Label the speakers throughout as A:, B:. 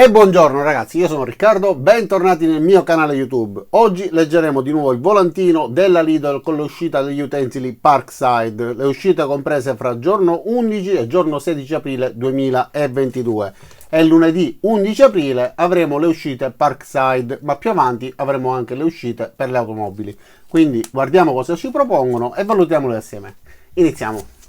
A: E buongiorno ragazzi, io sono Riccardo, bentornati nel mio canale YouTube. Oggi leggeremo di nuovo il volantino della Lidl con l'uscita degli utensili Parkside, le uscite comprese fra giorno 11 e giorno 16 aprile 2022. E lunedì 11 aprile avremo le uscite Parkside, ma più avanti avremo anche le uscite per le automobili. Quindi guardiamo cosa ci propongono e valutiamole assieme. Iniziamo.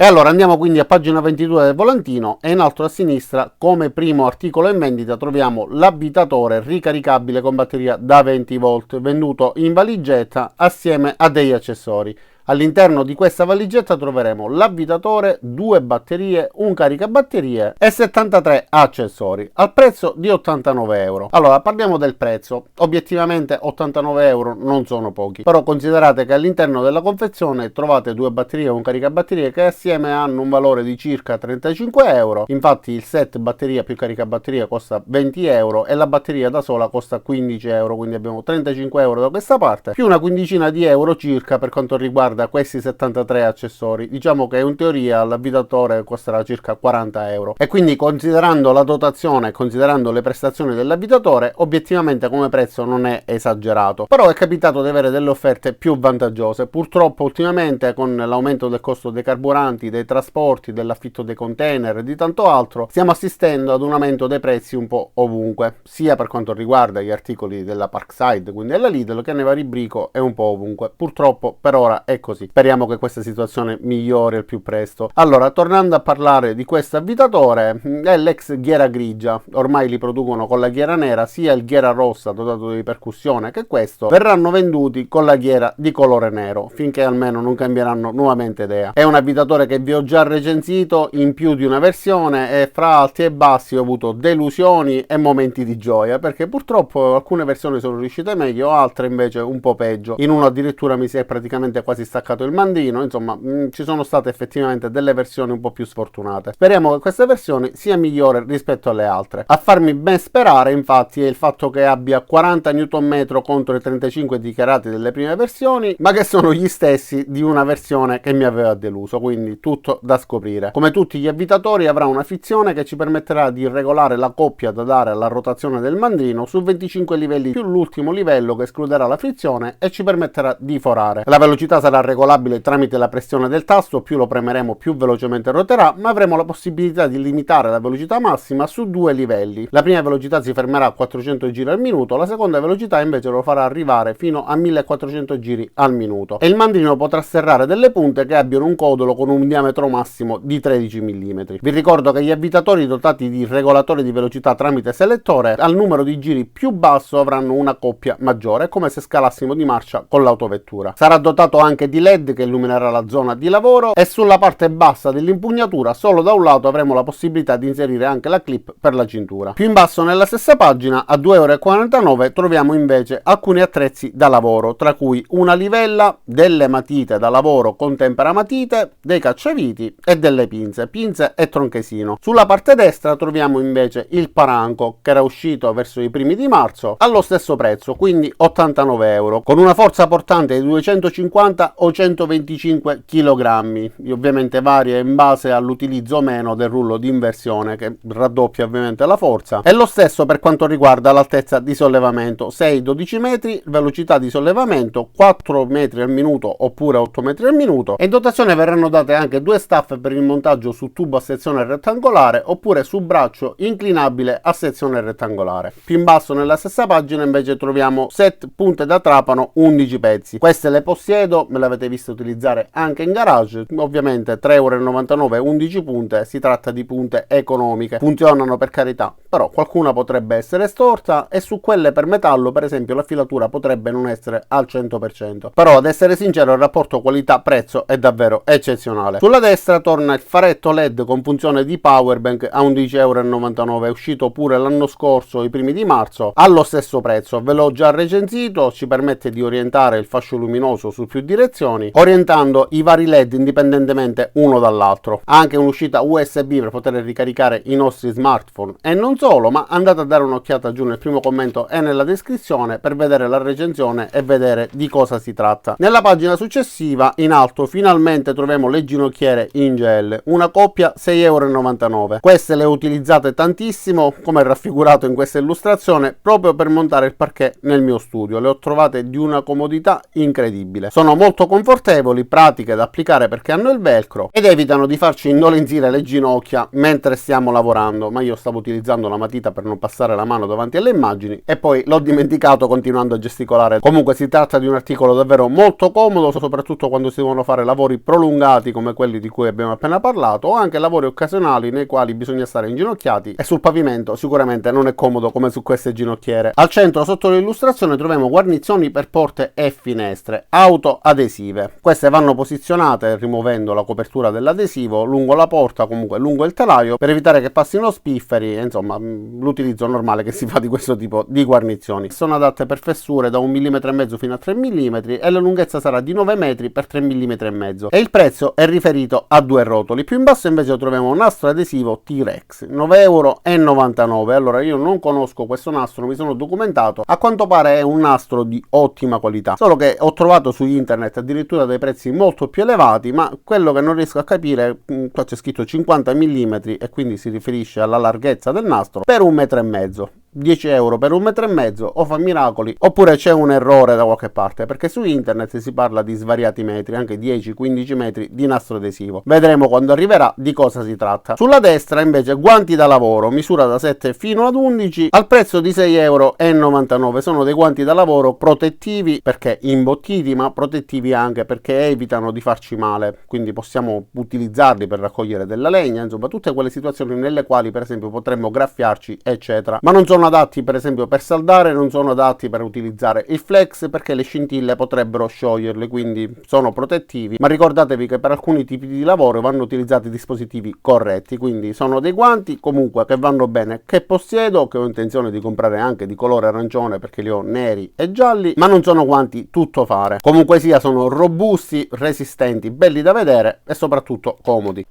A: E allora andiamo quindi a pagina 22 del volantino e in alto a sinistra come primo articolo in vendita troviamo l'avvitatore ricaricabile con batteria da 20 volt venduto in valigetta assieme a degli accessori. All'interno di questa valigetta troveremo l'avvitatore, 2 batterie, un caricabatterie e 73 accessori al prezzo di 89 euro. Allora parliamo del prezzo. Obiettivamente 89 euro non sono pochi, però considerate che all'interno della confezione trovate 2 batterie e un caricabatterie che assieme hanno un valore di circa 35 euro. Infatti il set batteria più caricabatteria costa 20 euro e la batteria da sola costa 15 euro, quindi abbiamo 35 euro da questa parte, più una quindicina di euro circa per quanto riguarda questi 73 accessori. Diciamo che in teoria l'avvitatore costerà circa 40 euro e quindi considerando la dotazione, considerando le prestazioni dell'avvitatore, obiettivamente come prezzo non è esagerato, però è capitato di avere delle offerte più vantaggiose. Purtroppo ultimamente con l'aumento del costo dei carburanti, dei trasporti, dell'affitto dei container e di tanto altro stiamo assistendo ad un aumento dei prezzi un po' ovunque, sia per quanto riguarda gli articoli della Parkside, quindi della Lidl, che nei vari brico e un po' ovunque. Purtroppo per ora è così. Speriamo che questa situazione migliori al più presto. Allora, tornando a parlare di questo avvitatore, è l'ex ghiera grigia. Ormai li producono con la ghiera nera, sia il ghiera rossa dotato di percussione che questo verranno venduti con la ghiera di colore nero, finché almeno non cambieranno nuovamente idea. È un avvitatore che vi ho già recensito in più di una versione e fra alti e bassi ho avuto delusioni e momenti di gioia, perché purtroppo alcune versioni sono riuscite meglio, altre invece un po' peggio. In uno addirittura mi si è praticamente quasi staccato il mandino. Insomma, ci sono state effettivamente delle versioni un po' più sfortunate. Speriamo che questa versione sia migliore rispetto alle altre. A farmi ben sperare infatti è il fatto che abbia 40 Nm contro i 35 dichiarati delle prime versioni, ma che sono gli stessi di una versione che mi aveva deluso, quindi tutto da scoprire. Come tutti gli avvitatori avrà una frizione che ci permetterà di regolare la coppia da dare alla rotazione del mandrino su 25 livelli più l'ultimo livello che escluderà la frizione e ci permetterà di forare. La velocità sarà regolabile tramite la pressione del tasto, più lo premeremo più velocemente roterà, ma avremo la possibilità di limitare la velocità massima su 2 livelli. La prima velocità si fermerà a 400 giri al minuto, la seconda velocità invece lo farà arrivare fino a 1400 giri al minuto e il mandrino potrà serrare delle punte che abbiano un codolo con un diametro massimo di 13 mm. Vi ricordo che gli avvitatori dotati di regolatore di velocità tramite selettore al numero di giri più basso avranno una coppia maggiore, come se scalassimo di marcia con l'autovettura. Sarà dotato anche di LED che illuminerà la zona di lavoro e sulla parte bassa dell'impugnatura solo da un lato avremo la possibilità di inserire anche la clip per la cintura. Più in basso nella stessa pagina a 2,49 € troviamo invece alcuni attrezzi da lavoro, tra cui una livella, delle matite da lavoro con temperamatite, dei cacciaviti e delle pinze e tronchesino. Sulla parte destra troviamo invece il paranco che era uscito verso i primi di marzo allo stesso prezzo, quindi 89 euro, con una forza portante di 250 o 125 kg, ovviamente varia in base all'utilizzo o meno del rullo di inversione che raddoppia ovviamente la forza, e lo stesso per quanto riguarda l'altezza di sollevamento, 6-12 metri, velocità di sollevamento 4 metri al minuto oppure 8 metri al minuto, e in dotazione verranno date anche 2 staffe per il montaggio su tubo a sezione rettangolare oppure su braccio inclinabile a sezione rettangolare. Più in basso nella stessa pagina invece troviamo set punte da trapano 11 pezzi. Queste le possiedo, me le avete visto utilizzare anche in garage, ovviamente 3,99 € 11 punte, si tratta di punte economiche, funzionano per carità, però qualcuna potrebbe essere storta e su quelle per metallo per esempio la filatura potrebbe non essere al 100%, però ad essere sincero il rapporto qualità-prezzo è davvero eccezionale. Sulla destra torna il faretto LED con funzione di powerbank a 11,99 €, è uscito pure l'anno scorso i primi di marzo allo stesso prezzo, ve l'ho già recensito, ci permette di orientare il fascio luminoso su più direzioni configurazioni, orientando i vari LED indipendentemente uno dall'altro. Ha anche un'uscita USB per poter ricaricare i nostri smartphone e non solo, ma andate a dare un'occhiata giù nel primo commento e nella descrizione per vedere la recensione e vedere di cosa si tratta. Nella pagina successiva in alto finalmente troviamo le ginocchiere in gel, una coppia 6,99 €. Queste le ho utilizzate tantissimo, come raffigurato in questa illustrazione, proprio per montare il parquet nel mio studio. Le ho trovate di una comodità incredibile. Sono molto confortevoli, pratiche da applicare perché hanno il velcro ed evitano di farci indolenzire le ginocchia mentre stiamo lavorando, ma io stavo utilizzando la matita per non passare la mano davanti alle immagini e poi l'ho dimenticato continuando a gesticolare. Comunque si tratta di un articolo davvero molto comodo, soprattutto quando si devono fare lavori prolungati come quelli di cui abbiamo appena parlato, o anche lavori occasionali nei quali bisogna stare inginocchiati e sul pavimento sicuramente non è comodo come su queste ginocchiere. Al centro sotto l'illustrazione troviamo guarnizioni per porte e finestre autoadesive. Queste vanno posizionate rimuovendo la copertura dell'adesivo lungo la porta, comunque lungo il telaio, per evitare che passino spifferi, insomma l'utilizzo normale che si fa di questo tipo di guarnizioni. Sono adatte per fessure da 1,5 mm fino a 3 mm e la lunghezza sarà di 9 metri per 3 mm e mezzo e il prezzo è riferito a 2 rotoli. Più in basso invece troviamo un nastro adesivo T-Rex, 9,99 €. Allora io non conosco questo nastro, mi sono documentato, a quanto pare è un nastro di ottima qualità, solo che ho trovato su internet addirittura dei prezzi molto più elevati, ma quello che non riesco a capire, qua c'è scritto 50 mm e quindi si riferisce alla larghezza del nastro, per 1,5 m. 10 € per 1,5 m o fa miracoli, oppure c'è un errore da qualche parte, perché su internet si parla di svariati metri, anche 10-15 metri di nastro adesivo. Vedremo quando arriverà di cosa si tratta. Sulla destra invece guanti da lavoro, misura da 7 fino ad 11, al prezzo di 6,99 €. Sono dei guanti da lavoro protettivi perché imbottiti, ma protettivi anche perché evitano di farci male, quindi possiamo utilizzarli per raccogliere della legna, insomma tutte quelle situazioni nelle quali per esempio potremmo graffiarci eccetera, ma non sono adatti per esempio per saldare, non sono adatti per utilizzare il flex perché le scintille potrebbero scioglierli, quindi sono protettivi, ma ricordatevi che per alcuni tipi di lavoro vanno utilizzati dispositivi corretti, quindi sono dei guanti comunque che vanno bene, che possiedo, che ho intenzione di comprare anche di colore arancione perché li ho neri e gialli, ma non sono guanti tutto fare. Comunque sia, sono robusti, resistenti, belli da vedere e soprattutto comodi.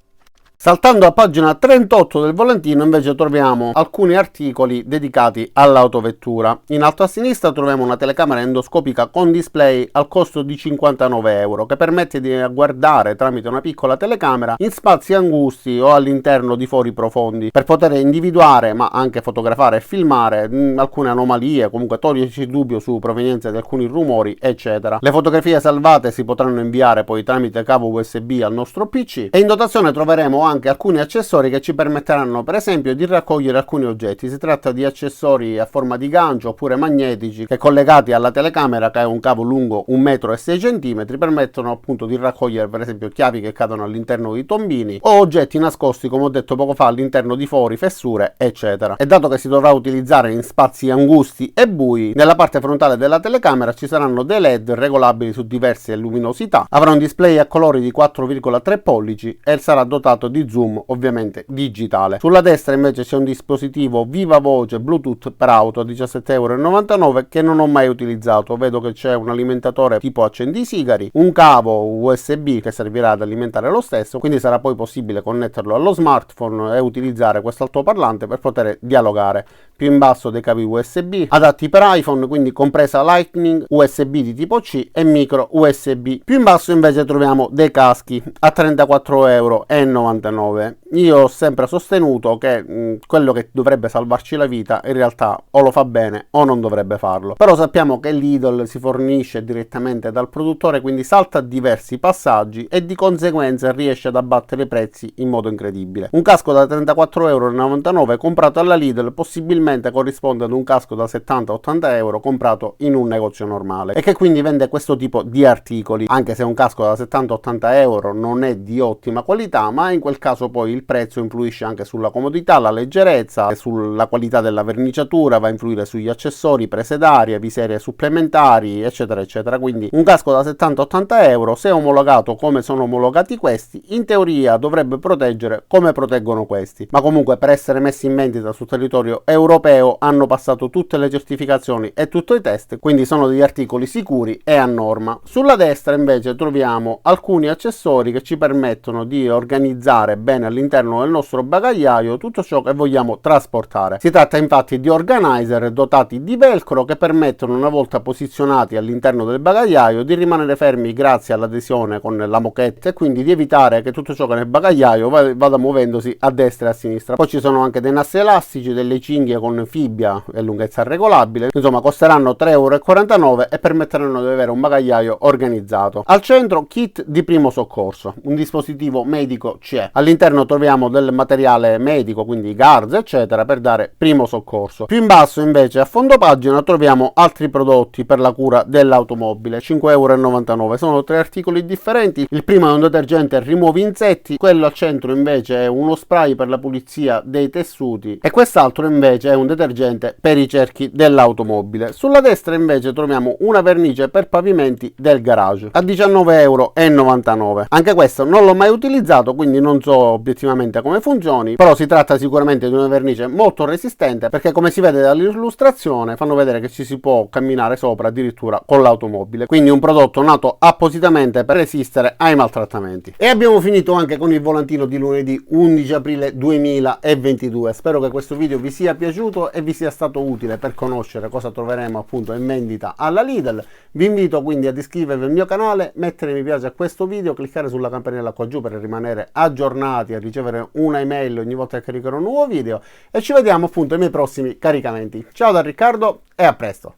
A: Saltando a pagina 38 del volantino invece troviamo alcuni articoli dedicati all'autovettura. In alto a sinistra troviamo una telecamera endoscopica con display al costo di 59 € che permette di guardare tramite una piccola telecamera in spazi angusti o all'interno di fori profondi per poter individuare ma anche fotografare e filmare alcune anomalie, comunque toglierci il dubbio su provenienza di alcuni rumori eccetera. Le fotografie salvate si potranno inviare poi tramite cavo USB al nostro PC e in dotazione troveremo anche alcuni accessori che ci permetteranno per esempio di raccogliere alcuni oggetti. Si tratta di accessori a forma di gancio oppure magnetici che collegati alla telecamera, che è un cavo lungo 1,6 m, permettono appunto di raccogliere per esempio chiavi che cadono all'interno di tombini o oggetti nascosti, come ho detto poco fa, all'interno di fori, fessure eccetera. E dato che si dovrà utilizzare in spazi angusti e bui, nella parte frontale della telecamera ci saranno dei LED regolabili su diverse luminosità, avrà un display a colori di 4,3 pollici e sarà dotato di zoom ovviamente digitale. Sulla destra invece c'è un dispositivo viva voce Bluetooth per auto a 17,99 € che non ho mai utilizzato. Vedo che c'è un alimentatore tipo accendisigari, un cavo USB che servirà ad alimentare lo stesso, quindi sarà poi possibile connetterlo allo smartphone e utilizzare questo altoparlante per poter dialogare. Più in basso dei cavi USB adatti per iPhone, quindi compresa Lightning, USB di tipo C e micro USB. Più in basso invece troviamo dei caschi a 34,99 €. Io ho sempre sostenuto che quello che dovrebbe salvarci la vita in realtà o lo fa bene o non dovrebbe farlo, però sappiamo che Lidl si fornisce direttamente dal produttore, quindi salta diversi passaggi e di conseguenza riesce ad abbattere i prezzi in modo incredibile. Un casco da 34,99 € comprato alla Lidl possibilmente corrisponde ad un casco da 70-80 € comprato in un negozio normale e che quindi vende questo tipo di articoli, anche se un casco da 70-80 € non è di ottima qualità, ma in quel caso poi il prezzo influisce anche sulla comodità, la leggerezza, sulla qualità della verniciatura, va a influire sugli accessori, prese d'aria, visere supplementari, eccetera eccetera. Quindi un casco da 70-80 euro, se omologato come sono omologati questi, in teoria dovrebbe proteggere come proteggono questi, ma comunque per essere messi in vendita sul territorio europeo hanno passato tutte le certificazioni e tutti i test, quindi sono degli articoli sicuri e a norma. Sulla destra invece troviamo alcuni accessori che ci permettono di organizzare bene all'interno del nostro bagagliaio tutto ciò che vogliamo trasportare. Si tratta infatti di organizer dotati di velcro che permettono, una volta posizionati all'interno del bagagliaio, di rimanere fermi grazie all'adesione con la moquette e quindi di evitare che tutto ciò che è nel bagagliaio vada muovendosi a destra e a sinistra. Poi ci sono anche dei nastri elastici, delle cinghie con fibbia e lunghezza regolabile, insomma costeranno 3,49 euro e permetteranno di avere un bagagliaio organizzato. Al centro kit di primo soccorso, un dispositivo medico c'è, all'interno troviamo del materiale medico, quindi guards eccetera, per dare primo soccorso. Più in basso invece a fondo pagina troviamo altri prodotti per la cura dell'automobile, 5,99 euro, sono 3 articoli differenti. Il primo è un detergente rimuovi insetti, quello al centro invece è uno spray per la pulizia dei tessuti e quest'altro invece è un detergente per i cerchi dell'automobile. Sulla destra invece troviamo una vernice per pavimenti del garage a 19,99 euro. Anche questo non l'ho mai utilizzato, quindi non so obiettivamente come funzioni, però si tratta sicuramente di una vernice molto resistente, perché come si vede dall'illustrazione fanno vedere che ci si può camminare sopra addirittura con l'automobile, quindi un prodotto nato appositamente per resistere ai maltrattamenti. E abbiamo finito anche con il volantino di lunedì 11 aprile 2022. Spero che questo video vi sia piaciuto e vi sia stato utile per conoscere cosa troveremo appunto in vendita alla Lidl. Vi invito quindi ad iscrivervi al mio canale, mettere mi piace a questo video, cliccare sulla campanella qua giù per rimanere aggiornati e ricevere una email ogni volta che caricherò un nuovo video, e ci vediamo appunto ai miei prossimi caricamenti. Ciao da Riccardo e a presto!